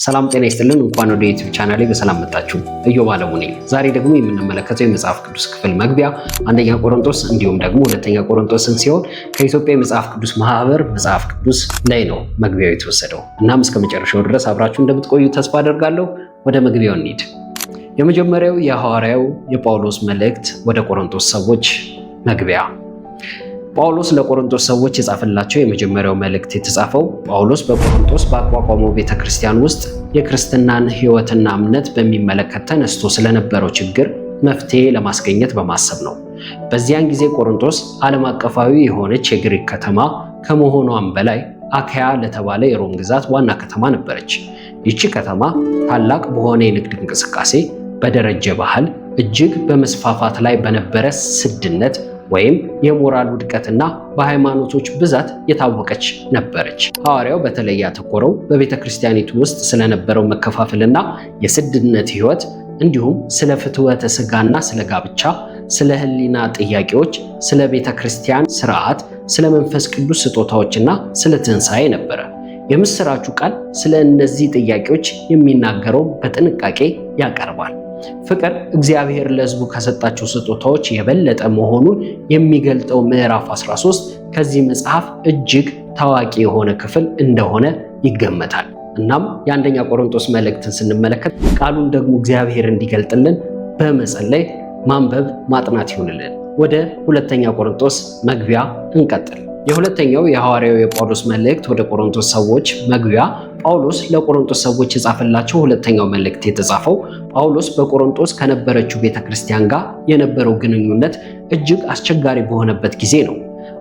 ሰላም ጤና ይስጥልን። እንኳን ወደ ዩቲዩብ ቻናሌ በሰላም መጣችሁ። ኢዮብ አለሙ ነኝ። ዛሬ ደግሞ የምንመለከተው የመጽሐፍ ቅዱስ ክፍል መግቢያ አንደኛ ቆሮንቶስ እንዲሁም ደግሞ ሁለተኛ ቆሮንቶስን ሲሆን ከኢትዮጵያ የመጽሐፍ ቅዱስ ማህበር መጽሐፍ ቅዱስ ላይ ነው መግቢያው የተወሰደው። እናም እስከ መጨረሻው ድረስ አብራችሁ እንደምትቆዩ ተስፋ አደርጋለሁ። ወደ መግቢያው እንሂድ። የመጀመሪያው የሐዋርያው የጳውሎስ መልእክት ወደ ቆሮንቶስ ሰዎች መግቢያ። ጳውሎስ ለቆሮንቶስ ሰዎች የጻፈላቸው የመጀመሪያው መልእክት የተጻፈው ጳውሎስ በቆሮንቶስ በአቋቋመው ቤተክርስቲያን ውስጥ የክርስትናን ሕይወትና እምነት በሚመለከት ተነስቶ ስለነበረው ችግር መፍትሄ ለማስገኘት በማሰብ ነው። በዚያን ጊዜ ቆሮንቶስ ዓለም አቀፋዊ የሆነች የግሪክ ከተማ ከመሆኗም በላይ አካያ ለተባለ የሮም ግዛት ዋና ከተማ ነበረች። ይቺ ከተማ ታላቅ በሆነ የንግድ እንቅስቃሴ፣ በደረጀ ባህል፣ እጅግ በመስፋፋት ላይ በነበረ ስድነት ወይም የሞራል ውድቀትና በሃይማኖቶች ብዛት የታወቀች ነበረች። ሐዋርያው በተለይ ያተኮረው በቤተ ክርስቲያኒቱ ውስጥ ስለነበረው መከፋፈልና የስድነት ሕይወት እንዲሁም ስለ ፍትወተ ሥጋና ስለ ጋብቻ፣ ስለ ሕሊና ጥያቄዎች፣ ስለ ቤተ ክርስቲያን ስርዓት፣ ስለ መንፈስ ቅዱስ ስጦታዎችና ስለ ትንሣኤ ነበረ። የምስራቹ ቃል ስለ እነዚህ ጥያቄዎች የሚናገረው በጥንቃቄ ያቀርባል። ፍቅር እግዚአብሔር ለሕዝቡ ከሰጣቸው ስጦታዎች የበለጠ መሆኑን የሚገልጠው ምዕራፍ 13 ከዚህ መጽሐፍ እጅግ ታዋቂ የሆነ ክፍል እንደሆነ ይገመታል። እናም የአንደኛ ቆሮንቶስ መልእክትን ስንመለከት ቃሉን ደግሞ እግዚአብሔር እንዲገልጥልን በመጸለይ ማንበብ ማጥናት ይሁንልን። ወደ ሁለተኛ ቆሮንቶስ መግቢያ እንቀጥል። የሁለተኛው የሐዋርያው የጳውሎስ መልእክት ወደ ቆሮንቶስ ሰዎች መግቢያ። ጳውሎስ ለቆሮንቶስ ሰዎች የጻፈላቸው ሁለተኛው መልእክት የተጻፈው ጳውሎስ በቆሮንቶስ ከነበረችው ቤተክርስቲያን ጋር የነበረው ግንኙነት እጅግ አስቸጋሪ በሆነበት ጊዜ ነው።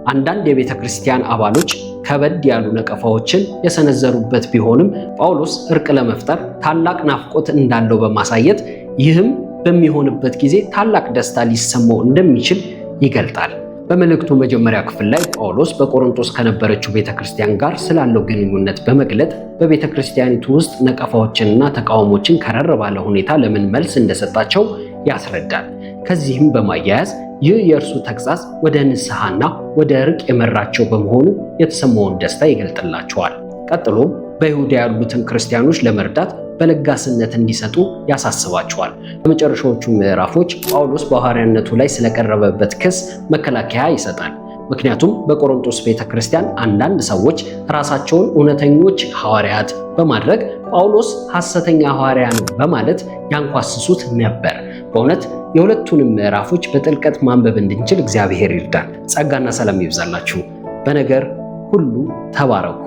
አንዳንድ የቤተ ክርስቲያን አባሎች ከበድ ያሉ ነቀፋዎችን የሰነዘሩበት ቢሆንም ጳውሎስ እርቅ ለመፍጠር ታላቅ ናፍቆት እንዳለው በማሳየት ይህም በሚሆንበት ጊዜ ታላቅ ደስታ ሊሰማው እንደሚችል ይገልጣል። በመልእክቱ መጀመሪያ ክፍል ላይ ጳውሎስ በቆሮንቶስ ከነበረችው ቤተክርስቲያን ጋር ስላለው ግንኙነት በመግለጥ በቤተክርስቲያኒቱ ውስጥ ነቀፋዎችንና ተቃውሞችን ከረር ባለ ሁኔታ ለምን መልስ እንደሰጣቸው ያስረዳል። ከዚህም በማያያዝ ይህ የእርሱ ተግሣጽ ወደ ንስሐና ወደ እርቅ የመራቸው በመሆኑ የተሰማውን ደስታ ይገልጥላቸዋል። ቀጥሎም በይሁዳ ያሉትን ክርስቲያኖች ለመርዳት በለጋስነት እንዲሰጡ ያሳስባቸዋል። በመጨረሻዎቹ ምዕራፎች ጳውሎስ በሐዋርያነቱ ላይ ስለቀረበበት ክስ መከላከያ ይሰጣል። ምክንያቱም በቆሮንቶስ ቤተክርስቲያን አንዳንድ ሰዎች ራሳቸውን እውነተኞች ሐዋርያት በማድረግ ጳውሎስ ሐሰተኛ ሐዋርያ ነው በማለት ያንኳስሱት ነበር። በእውነት የሁለቱንም ምዕራፎች በጥልቀት ማንበብ እንድንችል እግዚአብሔር ይርዳን። ጸጋና ሰላም ይብዛላችሁ። በነገር ሁሉ ተባረኩ።